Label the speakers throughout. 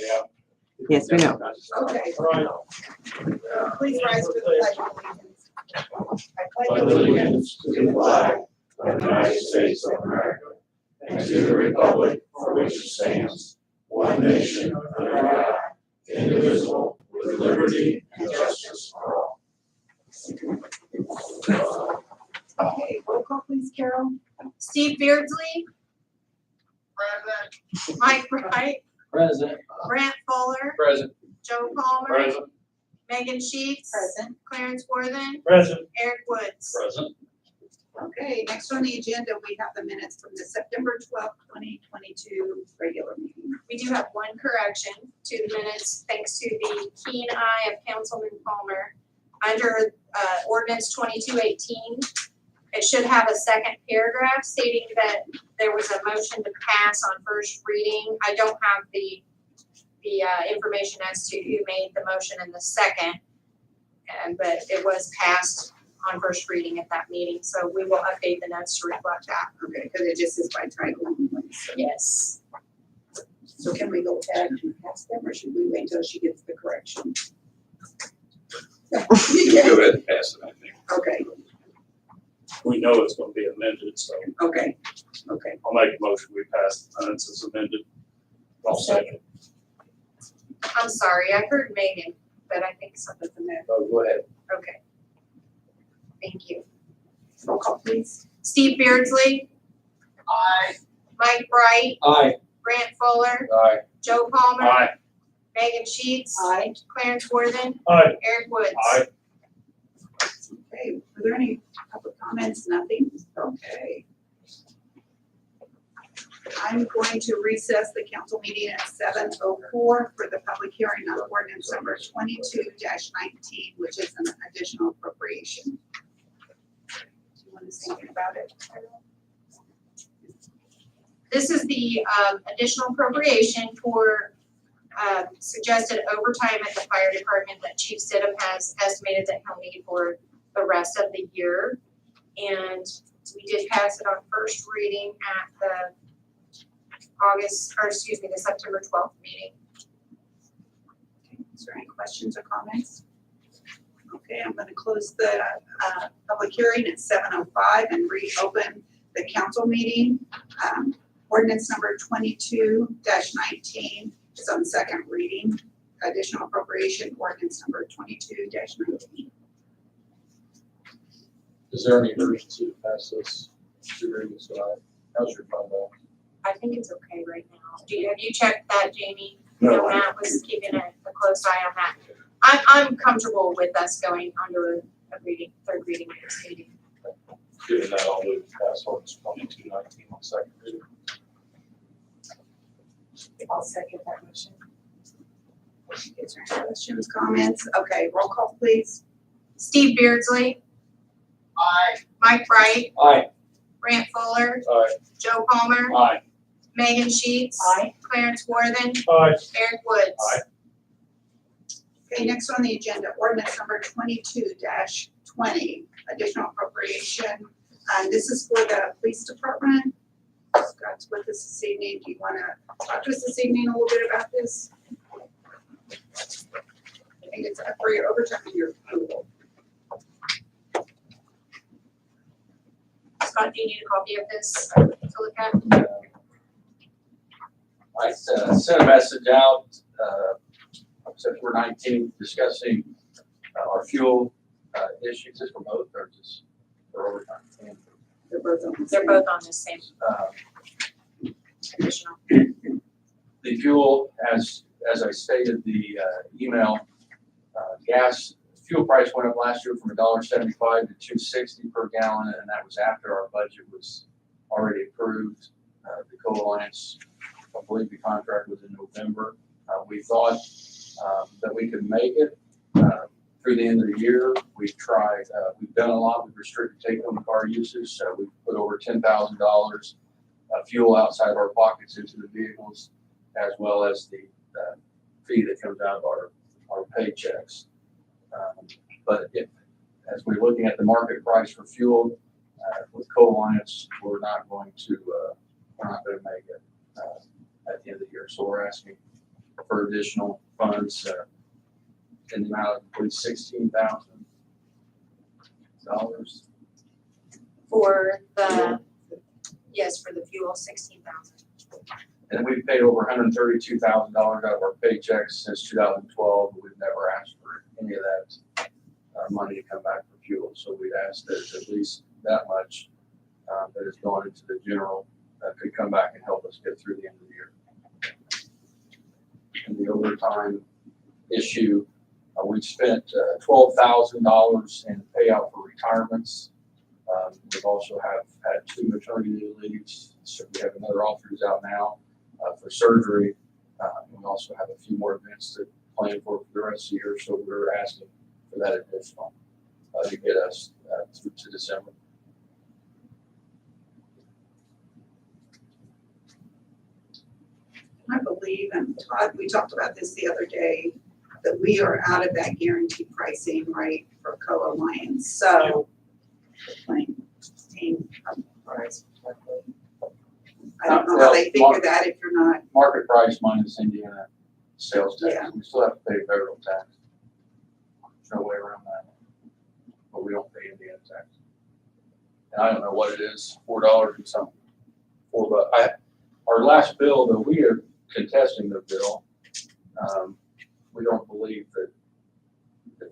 Speaker 1: Yeah.
Speaker 2: Yes, we know.
Speaker 3: Okay.
Speaker 1: Right.
Speaker 3: Please rise for the pledge of allegiance. I
Speaker 1: Pledge allegiance to the flag of the United States of America and to the republic for which it stands, one nation under God, indivisible, with liberty and justice for all.
Speaker 3: Okay, roll call please, Carol.
Speaker 4: Steve Beardsley,
Speaker 1: Present.
Speaker 4: Mike Wright,
Speaker 1: Present.
Speaker 4: Brant Fuller,
Speaker 1: Present.
Speaker 4: Joe Palmer,
Speaker 1: Present.
Speaker 4: Megan Sheets,
Speaker 3: Present.
Speaker 4: Clarence Worthen,
Speaker 1: Present.
Speaker 4: Eric Woods.
Speaker 1: Present.
Speaker 3: Okay, next on the agenda, we have the minutes from the September 12th, 2022 regular meeting.
Speaker 4: We do have one correction to the minutes, thanks to the keen eye of Councilman Palmer. Under ordinance 2218, it should have a second paragraph stating that there was a motion to pass on first reading. I don't have the information as to who made the motion in the second, but it was passed on first reading at that meeting, so we will update the notes to reflect that.
Speaker 3: Okay, because it just is by title only.
Speaker 4: Yes.
Speaker 3: So can we go ahead and pass them, or should we wait until she gets the correction?
Speaker 1: Go ahead and pass it, I think.
Speaker 3: Okay,
Speaker 1: We know it's gonna be amended, so
Speaker 3: okay.
Speaker 1: I'll make a motion, we pass the minutes as amended. I'll second.
Speaker 4: I'm sorry, I heard Megan, but I think something from there.
Speaker 1: Oh, go ahead.
Speaker 4: Okay. Thank you.
Speaker 3: Roll call please.
Speaker 4: Steve Beardsley,
Speaker 1: Aye.
Speaker 4: Mike Bright,
Speaker 1: Aye.
Speaker 4: Brant Fuller,
Speaker 1: Aye.
Speaker 4: Joe Palmer,
Speaker 1: Aye.
Speaker 4: Megan Sheets,
Speaker 3: Aye.
Speaker 4: Clarence Worthen,
Speaker 1: Aye.
Speaker 4: Eric Woods.
Speaker 1: Aye.
Speaker 3: Okay, were there any public comments? Nothing? Okay. I'm going to recess the council meeting at 7:04 for the public hearing on ordinance number 22-19, which is an additional appropriation. Do you want to say anything about it?
Speaker 4: This is the additional appropriation for suggested overtime at the fire department that Chief Stidham has estimated that he'll need for the rest of the year. And we did pass it on first reading at the the September 12th meeting.
Speaker 3: Okay, is there any questions or comments? Okay, I'm going to close the public hearing at 7:05 and reopen the council meeting. Ordinance number 22-19 is on second reading. Additional appropriation ordinance number 22-19.
Speaker 5: Is there any urgency to pass this during this slide? How's your phone going?
Speaker 4: I think it's okay right now. Have you checked that, Jamie?
Speaker 1: No,
Speaker 4: Matt was keeping a close eye on that. I'm comfortable with us going under a third reading next meeting.
Speaker 5: Given that, I'll move to pass ordinance 2219 on second reading.
Speaker 3: I'll second that motion. Is there any questions, comments? Okay, roll call please.
Speaker 4: Steve Beardsley,
Speaker 1: Aye.
Speaker 4: Mike Bright,
Speaker 1: Aye.
Speaker 4: Brant Fuller,
Speaker 5: Aye.
Speaker 4: Joe Palmer,
Speaker 1: Aye.
Speaker 4: Megan Sheets,
Speaker 3: Aye.
Speaker 4: Clarence Worthen,
Speaker 1: Aye.
Speaker 4: Eric Woods.
Speaker 1: Aye.
Speaker 3: Okay, next on the agenda, ordinance number 22-20, additional appropriation. This is for the police department. Scott's with us this evening. Do you want to talk to us this evening a little bit about this? I think it's up for your overtime and your approval.
Speaker 4: Scott, do you need a copy of this to look at?
Speaker 6: I sent a message out, September 19th, discussing our fuel issues. Is for both or just for overtime?
Speaker 3: They're both on the
Speaker 4: They're
Speaker 3: same.
Speaker 4: both on the same additional.
Speaker 6: The fuel, as I stated, the email, gas fuel price went up last year from $1.75 to $2.60 per gallon, and that was after our budget was already approved. The co-alliance, I believe the contract was in November. We thought that we could make it through the end of the year. We've tried, we've done a lot with restricted take-home car usage, so we've put over $10,000 of fuel outside of our pockets into the vehicles, as well as the fee that comes out of our paychecks. But as we're looking at the market price for fuel, with co-alliance, we're not going to make it at the end of the year. So we're asking for additional funds, in the amount of, I believe, $16,000.
Speaker 4: For the, yes, for the fuel, 16,000.
Speaker 6: And we've paid over $132,000 out of our paychecks since 2012. We've never asked for any of that money to come back for fuel. So we'd asked that at least that much that is going into the general could come back and help us get through the end of the year. And the overtime issue, we've spent $12,000 in payout for retirements. We've also have had 2 maternity leaves, so we have another offer who's out now for surgery. We also have a few more events to plan for the rest of the year, so we're asking for that additional to get us through to December.
Speaker 3: I believe, and Todd, we talked about this the other day, that we are out of that guaranteed pricing, right, for co-alliance, so. Like, same price. I don't know how they figure that if you're not,
Speaker 6: Market price minus Indiana sales tax.
Speaker 3: Yeah.
Speaker 6: We still have to pay federal tax. There's no way around that. But we don't pay Indiana tax. And I don't know what it is, $4 and something. Our last bill, though, we are contesting the bill. We don't believe that,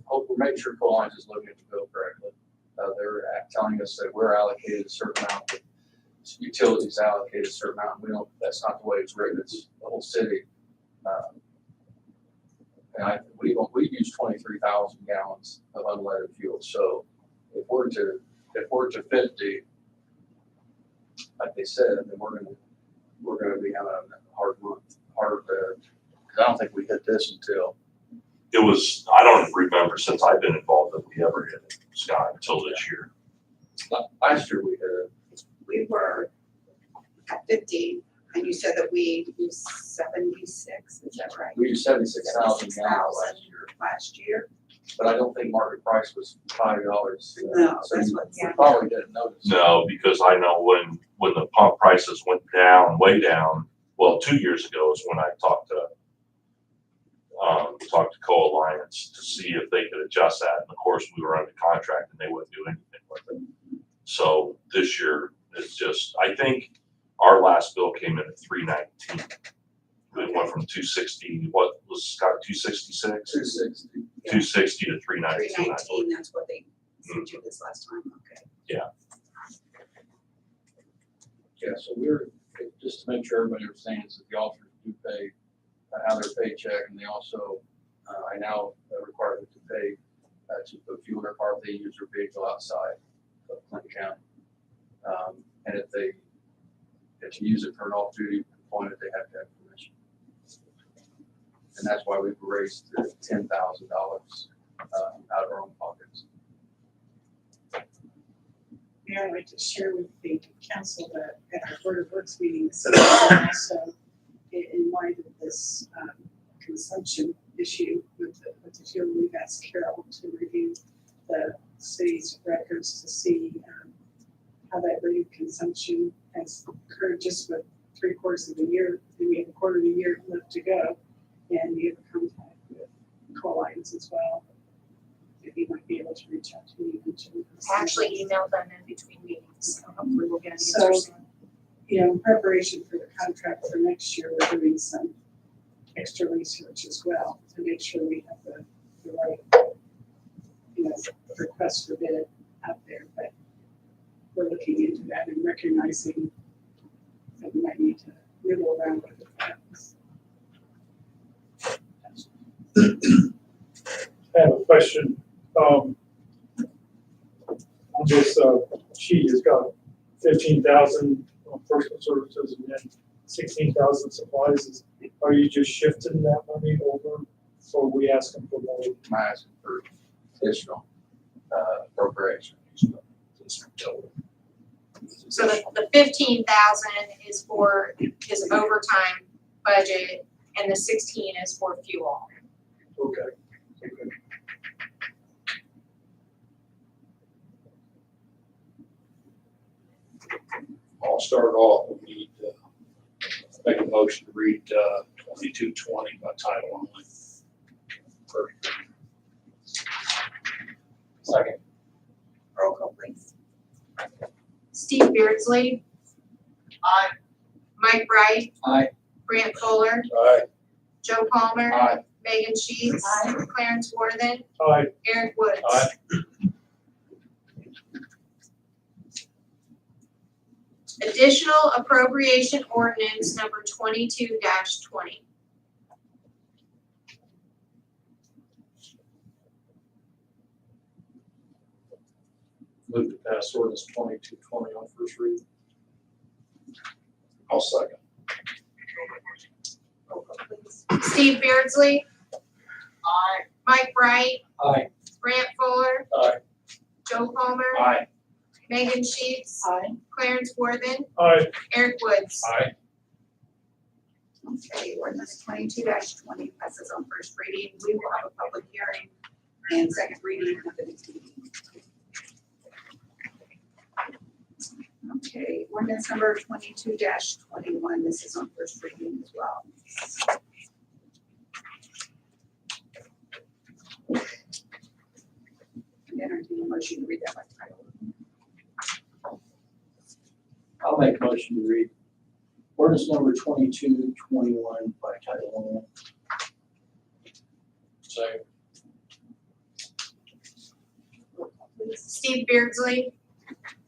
Speaker 6: hope we make sure Colline's is looking at the bill correctly. They're telling us that we're allocated a certain amount, that utilities allocated a certain amount. We don't, that's not the way it's written. It's the whole city. And we've used 23,000 gallons of unleaded fuel. So if we're to 50, like they said, then we're gonna be having a hard month, because I don't think we hit this until.
Speaker 1: It was, I don't remember since I've been involved that we ever hit it, Scott, until this year.
Speaker 6: Last year we hit it.
Speaker 3: we were at 50, and you said that we used 76, is that right?
Speaker 6: We used 76,000 gallons
Speaker 3: Last year?
Speaker 6: but I don't think market price was $5.
Speaker 3: No,
Speaker 6: So
Speaker 3: that's
Speaker 6: you
Speaker 3: what, yeah.
Speaker 6: probably didn't notice.
Speaker 1: No, because I know when the pump prices went down, way down, well, 2 years ago is when I talked to Co-Alliance to see if they could adjust that. And of course, we were under contract and they wouldn't do anything with it. So this year, it's just, I think our last bill came in at $319. It went from 260, what was Scott, 266?
Speaker 6: 260.
Speaker 1: 260 to 319.
Speaker 3: 319, that's what they sent you this last time, okay.
Speaker 6: Yeah, so we're, just to make sure everybody understands that the officers do pay out of their paycheck, and they also, I now require them to pay to put fuel in their car if they use their vehicle outside of Clinton County. And if you use it for an off-duty employment, they have to have permission. And that's why we've raised $10,000 out of our own pockets.
Speaker 2: Yeah, I'd like to share with the council that at our Board of Works meeting this evening, also in light of this consumption issue with the fuel, we've asked Carol to review the city's records to see how that rate of consumption has occurred just with 3/4 of the year, and we have a quarter of the year left to go, and we have a contact with Co-Alliance as well. If you might be able to reach out to me and mention.
Speaker 4: I actually emailed them in between meetings, so hopefully we'll get an
Speaker 2: So-
Speaker 4: answer soon.
Speaker 2: You know, in preparation for the contract for next year, we're doing some extra research as well to make sure we have the right, request for bid out there. But we're looking into that and recognizing that we might need to nibble around with the facts.
Speaker 7: I have a question. On this sheet, it's got 15,000 on personal services and then 16,000 supplies. Are you just shifting that money over, or are we asking for more?
Speaker 6: I'm asking for additional appropriation.
Speaker 4: So the 15,000 is for his overtime budget, and the 16 is for fuel.
Speaker 7: Okay.
Speaker 5: I'll start off. We need to make a motion to read
Speaker 1: 2220 by title only.
Speaker 5: Second.
Speaker 3: Roll call, please.
Speaker 4: Steve Beardsley.
Speaker 3: Aye.
Speaker 4: Mike Bright.
Speaker 5: Aye.
Speaker 4: Grant Fuller.
Speaker 5: Aye.
Speaker 4: Joe Palmer.
Speaker 5: Aye.
Speaker 4: Megan Sheets. Clarence Worthen.
Speaker 7: Aye.
Speaker 4: Eric Woods.
Speaker 5: Aye.
Speaker 4: Additional appropriation ordinance number 22-20.
Speaker 5: Move to pass ordinance 2220 on first read.
Speaker 1: I'll second.
Speaker 3: Roll call, please.
Speaker 4: Steve Beardsley.
Speaker 3: Aye.
Speaker 4: Mike Bright.
Speaker 5: Aye.
Speaker 4: Grant Fuller.
Speaker 5: Aye.
Speaker 4: Joe Palmer.
Speaker 5: Aye.
Speaker 4: Megan Sheets.
Speaker 3: Aye.
Speaker 4: Clarence Worthen.
Speaker 7: Aye.
Speaker 4: Eric Woods.
Speaker 5: Aye.
Speaker 3: Okay, ordinance 22-20 passes on first reading. We will have a public hearing and second reading at the next meeting. Okay, ordinance number 22-21, this is on first reading as well. Entertain a motion to read that by title.
Speaker 5: I'll make a motion to read ordinance number 2221 by title only. Second.
Speaker 3: Roll call, please.
Speaker 4: Steve Beardsley.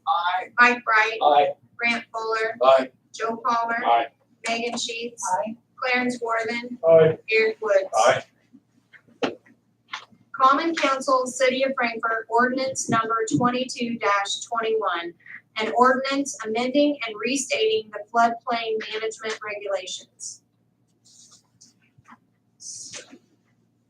Speaker 3: Aye.
Speaker 4: Mike Bright.
Speaker 5: Aye.
Speaker 4: Grant Fuller.
Speaker 5: Aye.
Speaker 4: Joe Palmer.
Speaker 5: Aye.
Speaker 4: Megan Sheets.
Speaker 3: Aye.
Speaker 4: Clarence Worthen.
Speaker 7: Aye.
Speaker 4: Eric Woods.
Speaker 5: Aye.
Speaker 4: Common Council, City of Frankfurt, ordinance number 22-21. An ordinance amending and restating the floodplain management regulations.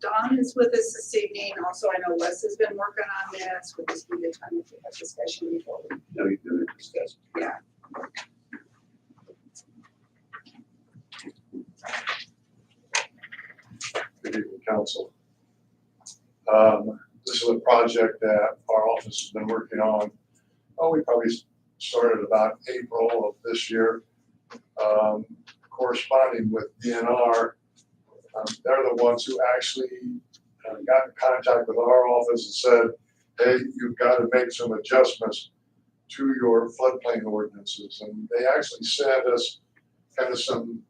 Speaker 3: Don is with us this evening. Also, I know Wes has been working on this. Would this be the time to have discussion before we?
Speaker 1: No, you do it, discuss.
Speaker 3: Yeah.
Speaker 1: Good evening, council. This is a project that our office has been working on. Oh, we probably started about April of this year. Corresponding with DNR, they're the ones who actually got in contact with our office and said, hey, you've got to make some adjustments to your floodplain ordinances. And they actually sent us kind of some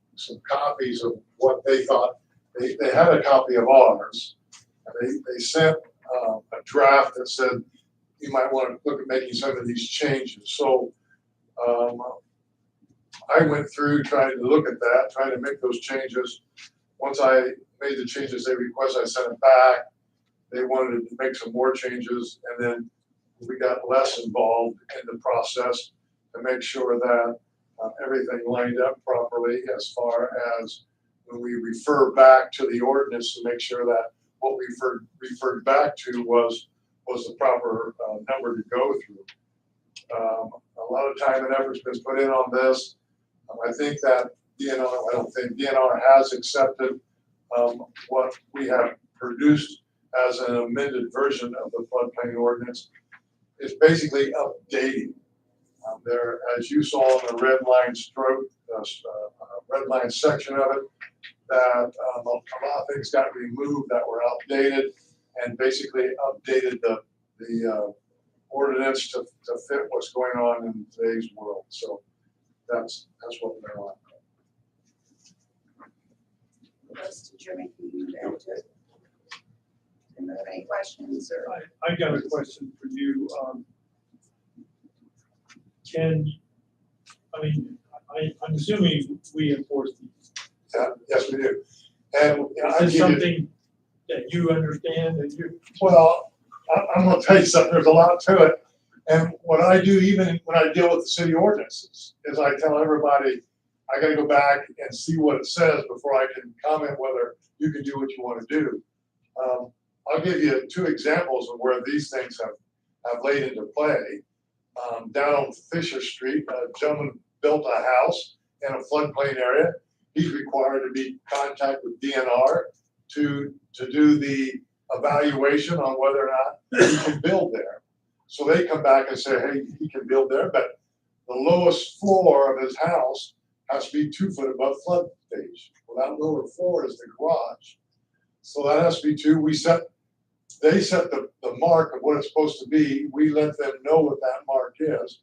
Speaker 1: copies of what they thought. They had a copy of ours. They sent a draft that said you might want to look at making some of these changes. So I went through trying to look at that, trying to make those changes. Once I made the changes they requested, I sent it back. They wanted to make some more changes, and then we got Les involved in the process to make sure that everything lined up properly as far as when we refer back to the ordinance to make sure that what we referred back to was the proper number to go through. A lot of time and effort's been put in on this. I think that DNR has accepted what we have produced as an amended version of the floodplain ordinance. It's basically updating. There, as you saw in the red line red line section of it, that a lot of things got removed that were outdated, and basically updated the ordinance to fit what's going on in today's world. So that's what they're on.
Speaker 3: Wes, did you have anything you wanted to add to it? Anybody have any questions or?
Speaker 7: I got a question for you. I'm assuming we enforce these.
Speaker 1: Yes, we do. And I
Speaker 7: Is
Speaker 1: give
Speaker 7: it
Speaker 1: you,
Speaker 7: something that you understand and you?
Speaker 1: well, I'm gonna tell you something, there's a lot to it. And what I do, even when I deal with the city ordinances, is I tell everybody, I gotta go back and see what it says before I can comment whether you can do what you wanna do. I'll give you two examples of where these things have laid into play. Down on Fisher Street, a gentleman built a house in a floodplain area. He's required to be in contact with DNR to do the evaluation on whether or not he can build there. So they come back and say, hey, he can build there, but the lowest floor of his house has to be 2 foot above flood page. Well, that lower floor is the garage. So that has to be two. They set the mark of what it's supposed to be. We let them know what that mark is.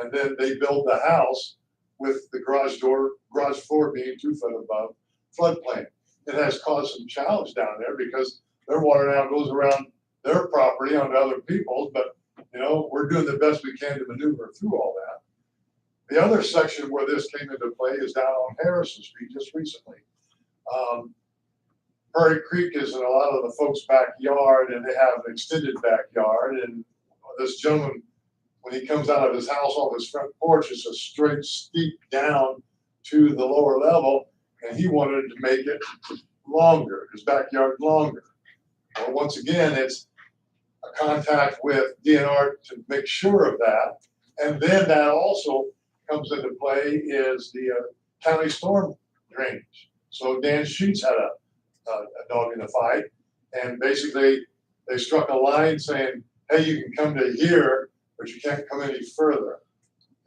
Speaker 1: And then they build the house with the garage floor being 2 foot above floodplain. It has caused some challenge down there because their water now goes around their property onto other people's, but we're doing the best we can to maneuver through all that. The other section where this came into play is down on Harrison Street just recently. Prairie Creek is in a lot of the folks' backyard, and they have an extended backyard. And this gentleman, when he comes out of his house on his front porch, it's a straight steep down to the lower level, and he wanted to make it longer, his backyard longer. Well, once again, it's a contact with DNR to make sure of that. And then that also comes into play is the county storm drainage. So Dan Sheets had a dog in the fight, and basically they struck a line saying, hey, you can come to here, but you can't come any further.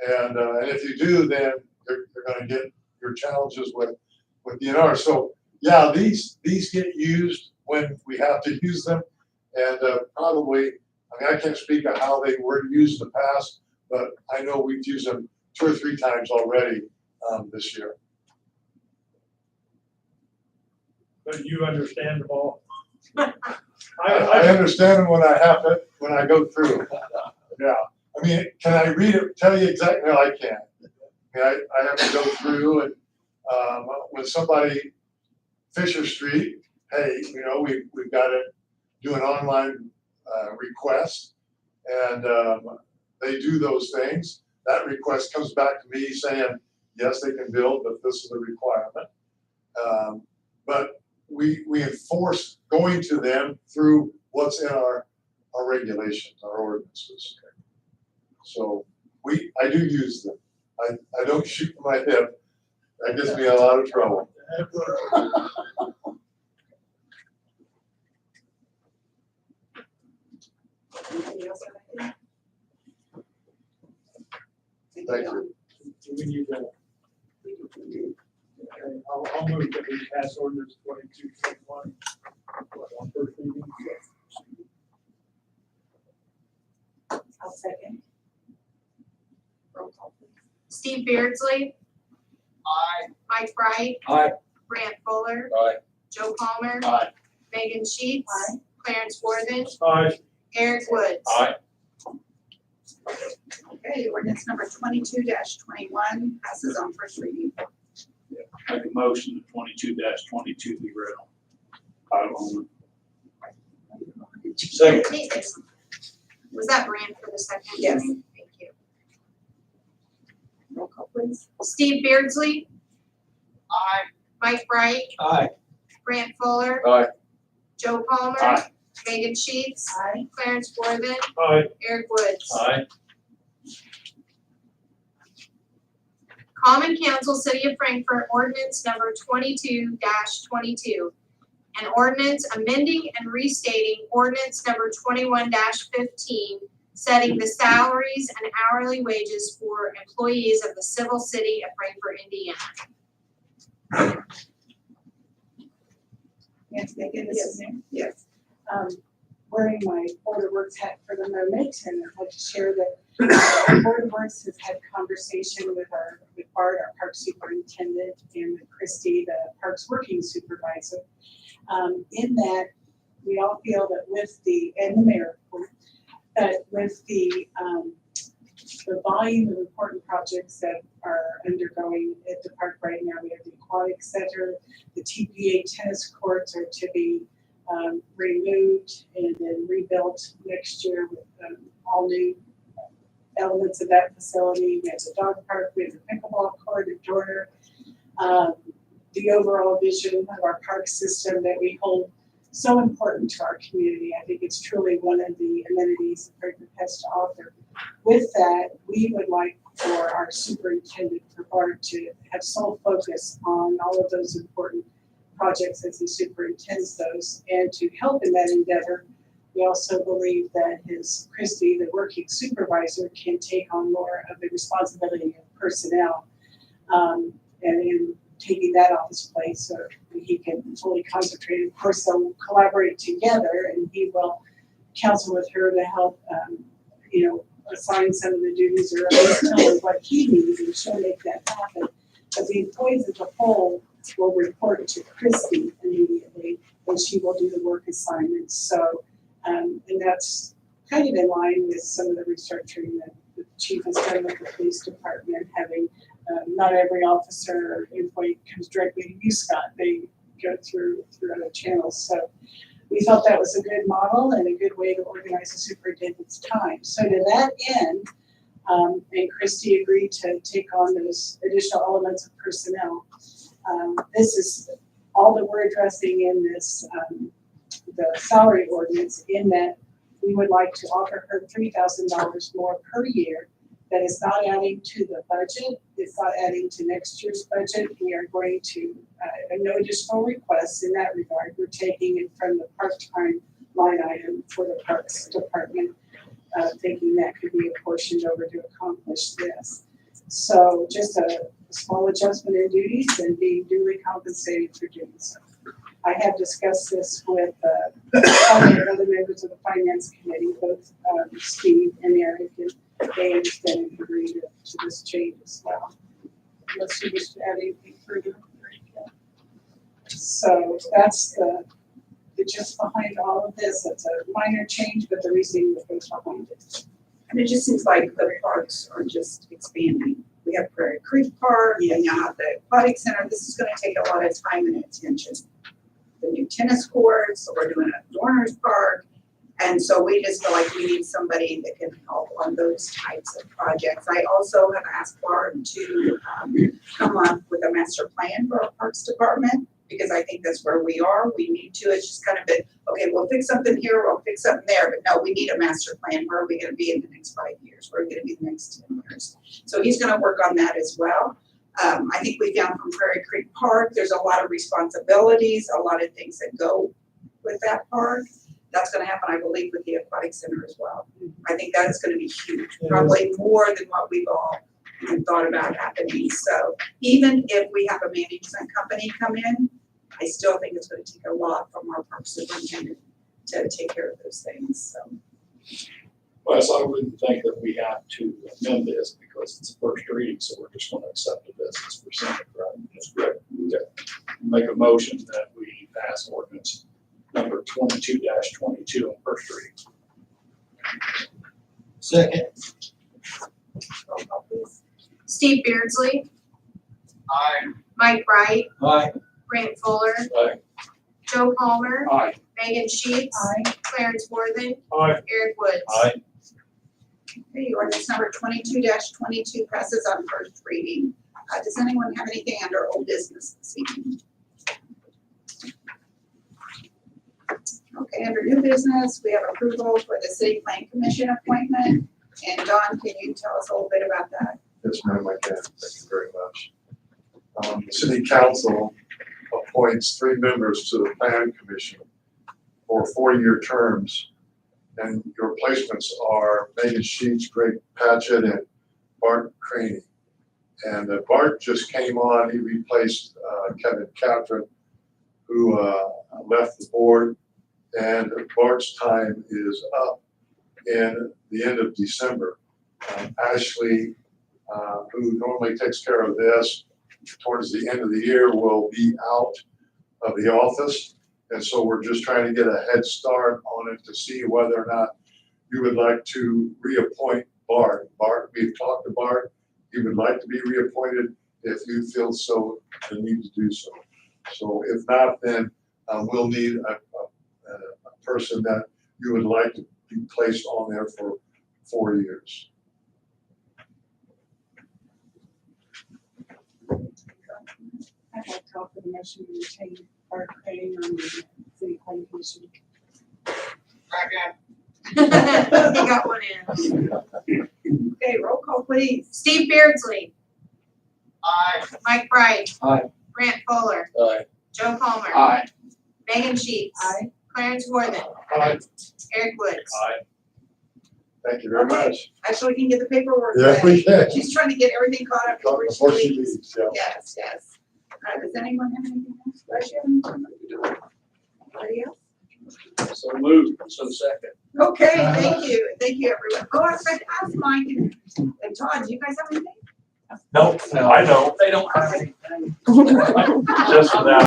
Speaker 1: And if you do, then you're going to get your challenges with DNR. So yeah, these get used when we have to use them, and probably, I can't speak of how they were used in the past, but I know we've used them 2 or 3 times already this year.
Speaker 7: But you understand them all.
Speaker 1: I understand them when I go through. Yeah. I mean, can I read it, tell you exactly? No, I can't. I have to go through, and when somebody, Fisher Street, hey, we've got to do an online request, and they do those things. That request comes back to me saying, yes, they can build, but this is the requirement. But we enforce going to them through what's in our regulations, our ordinances. So I do use them. I don't shoot from my hip. That gets me in a lot of trouble.
Speaker 3: Anybody else have anything?
Speaker 1: Thank you.
Speaker 7: We need that. Okay, I'll move that we pass ordinance 2221 on first reading.
Speaker 2: I'll second.
Speaker 3: Roll call, please.
Speaker 4: Steve Beardsley.
Speaker 5: Aye.
Speaker 4: Mike Bright.
Speaker 5: Aye.
Speaker 4: Brant Fuller.
Speaker 6: Aye.
Speaker 4: Joe Palmer.
Speaker 5: Aye.
Speaker 4: Megan Sheets.
Speaker 2: Aye.
Speaker 4: Clarence Worthing.
Speaker 7: Aye.
Speaker 4: Eric Woods.
Speaker 6: Aye.
Speaker 3: Okay, ordinance number 22-21 passes on first reading.
Speaker 5: Make a motion that 22-22 be read on title only. Second.
Speaker 4: Was that Brant for the second?
Speaker 3: Yes.
Speaker 4: Thank you.
Speaker 3: Roll call, please.
Speaker 4: Steve Beardsley. Aye. Mike Bright.
Speaker 5: Aye.
Speaker 4: Brant Fuller.
Speaker 6: Aye.
Speaker 4: Joe Palmer.
Speaker 5: Aye.
Speaker 4: Megan Sheets.
Speaker 2: Aye.
Speaker 4: Clarence Worthing.
Speaker 7: Aye.
Speaker 4: Eric Woods.
Speaker 5: Aye.
Speaker 4: Common Council, City of Frankfort, ordinance number 22-22. An ordinance amending and restating ordinance number 21-15, setting the salaries and hourly wages for employees of the civil city of Frankfort, Indiana.
Speaker 2: Yes, Megan, this is me.
Speaker 3: Yes.
Speaker 2: Wearing my Board of Works hat for the moment, and I'd like to share that the Board of Works has had conversation with Bart, our park superintendent, and with Christy, the parks working supervisor. In that, we all feel that with and the mayor, that with the volume of important projects that are undergoing at the park right now, we have the aquatic center, the TPA tennis courts are to be removed and then rebuilt next year with all new elements of that facility. We have the dog park, we have the pickleball court at Jordan. The overall vision of our park system that we hold so important to our community. I think it's truly one of the amenities that Frankfort has to offer. With that, we would like for our superintendent, for Bart, to have sole focus on all of those important projects as he superintends those, and to help in that endeavor. We also believe that Christy, the working supervisor, can take on more of the responsibility of personnel. And in taking that off his plate so he can fully concentrate. Of course, they'll collaborate together, and he will counsel with her to help, assign some of the duties or at least tell her what he needs, and she'll make that happen. But the employees as a whole will report to Christy immediately, and she will do the work assignments. So, and that's kind of in line with some of the restructuring that the chief has done with the police department, having not every officer or employee comes directly to you, Scott. They go through other channels. So we felt that was a good model and a good way to organize the superintendent's time. So to that end, and Christy agreed to take on those additional elements of personnel. This is all that we're addressing in this, the salary ordinance, in that we would like to offer her $3,000 more per year. That is not adding to the budget. It's not adding to next year's budget. We are going to, no additional requests in that regard. We're taking it from the part-time line item for the Parks Department, thinking that could be apportioned over to accomplish this. So just a small adjustment in duties and being duly compensated for doing so. I have discussed this with other members of the Finance Committee, both Steve and Eric, and they understand and agree to this change as well. Unless you wish to add anything further. So that's the gist behind all of this. It's a minor change, but the reasoning that goes behind it.
Speaker 3: And it just seems like the parks are just expanding. We have Prairie Creek Park, and now have the aquatic center. This is gonna take a lot of time and attention. The new tennis courts, so we're doing a Dorner's Park. And so we just feel like we need somebody that can help on those types of projects. I also have asked Barb to come up with a master plan for our Parks Department, because I think that's where we are. We need to. It's just kind of been, okay, we'll fix something here, we'll fix something there, but no, we need a master plan. Where are we gonna be in the next 5 years? Where are we gonna be the next 10 years? So he's gonna work on that as well. I think we found from Prairie Creek Park, there's a lot of responsibilities, a lot of things that go with that park. That's gonna happen, I believe, with the aquatic center as well. I think that is gonna be huge, probably more than what we've all even thought about happening. So even if we have a management company come in, I still think it's gonna take a lot from our park superintendent to take care of those things, so.
Speaker 1: Wes, I wouldn't think that we have to amend this because it's a first reading, so we're just gonna accept it as it's presented, right? That's correct. Okay. Make a motion that we pass ordinance number 22-22 on first reading.
Speaker 5: Second.
Speaker 3: Roll call, please.
Speaker 4: Steve Beardsley,
Speaker 1: Aye.
Speaker 4: Mike Bright,
Speaker 5: Aye.
Speaker 4: Brent Fuller,
Speaker 1: Aye.
Speaker 4: Joe Palmer,
Speaker 1: Aye.
Speaker 4: Megan Sheets,
Speaker 2: Aye.
Speaker 4: Clarence Worthen,
Speaker 7: Aye.
Speaker 4: Eric Woods.
Speaker 5: Aye.
Speaker 3: Okay, ordinance number 22-22 passes on first reading. Does anyone have anything under old business this evening? Okay, under new business, we have approval for the City Plan Commission appointment. And Don, can you tell us a little bit about that?
Speaker 8: Yes, ma'am, I can. Thank you very much. The City Council appoints 3 members to the Plan Commission for 4-year terms. And your replacements are Megan Sheets, Greg Patchett, and Bart Craney. And Bart just came on. He replaced Kevin Catron, who left the board. And Bart's time is up in the end of December. Ashley, who normally takes care of this towards the end of the year, will be out of the office. And so we're just trying to get a head start on it to see whether or not you would like to reappoint Bart. Bart, we've talked to Bart. He would like to be reappointed if you feel so the need to do so. So if not, then we'll need a person that you would like to be placed on there for 4 years.
Speaker 2: I'd like to offer the motion to retain our training on the City Plan Commission.
Speaker 4: He got one in.
Speaker 3: Okay, roll call, please.
Speaker 4: Steve Beardsley,
Speaker 1: Aye.
Speaker 4: Mike Bright.
Speaker 5: Aye.
Speaker 4: Brent Fuller,
Speaker 5: Aye.
Speaker 4: Joe Palmer.
Speaker 1: Aye.
Speaker 4: Megan Sheets.
Speaker 2: Aye.
Speaker 4: Clarence Worthen,
Speaker 1: Aye.
Speaker 4: Eric Woods.
Speaker 1: Aye.
Speaker 8: Thank you very
Speaker 3: Okay.
Speaker 8: much.
Speaker 3: Actually, we can get the paperwork
Speaker 8: Yes,
Speaker 3: ready.
Speaker 8: we can.
Speaker 3: She's trying to get everything caught up before
Speaker 8: Before
Speaker 3: she
Speaker 8: she
Speaker 3: leaves.
Speaker 8: leaves, yeah.
Speaker 3: Yes, yes. Does anyone have anything else? Does you have anything? Anybody else?
Speaker 5: So moved, so second.
Speaker 3: Okay, thank you, everyone. Oh, I was going to ask Mike and Todd, do you guys have anything?
Speaker 1: No, I don't,
Speaker 5: They don't have anything.
Speaker 1: just for that.